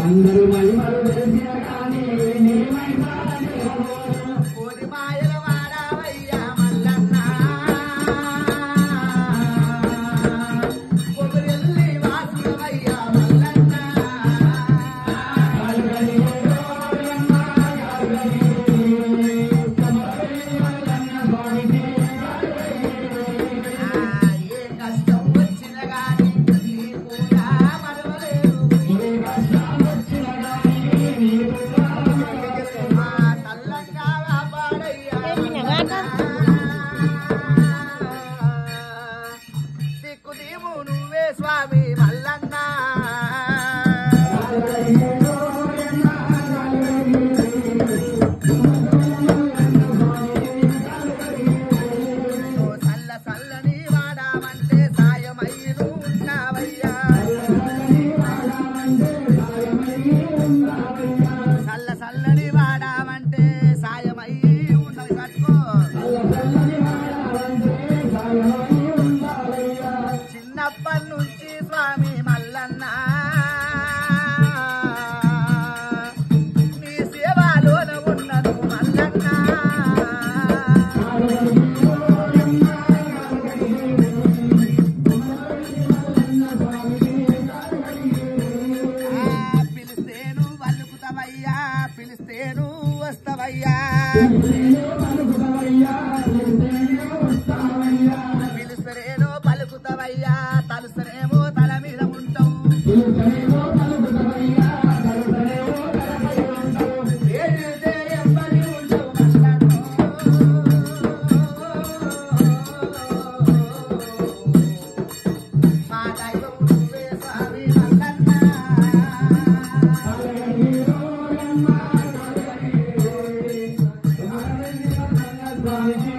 అందరూ మహిమలు తెలిసిన కానీ నీ మహిమ కోటి మాయల వాడవయ్యా మల్లన్న కొబ్బరిల్లి వాసువయ్యా మల్లన్న ఏ కష్టం వచ్చిన గాని నీ పూజ మరవలేదు దిక్కు నువ్వే స్వామి మల్లన్న చల్ల చల్లని వాడామంటే సాయమయ్యను ఉన్నావయ్యా చల్ల చల్లని వాడామంటే సాయమయ్యి ఉన్నవి కట్టుకో చిన్నప్పటి నుంచి స్వామి మల్లన్న నీ సేవలోన ఉన్నను మల్లన్న పిలిస్తేను వలుకుతావయ్యా పిలిస్తేను వస్తావయ్యా పిలుస్తేనేమో పలుకుతావయ్యా తలుస్తేనేమో తల మీద ఉంటావు ఏడితే ఎవ్వరి ఉండవు మా దైవం నువ్వే స్వామి మల్లన్న Thank you.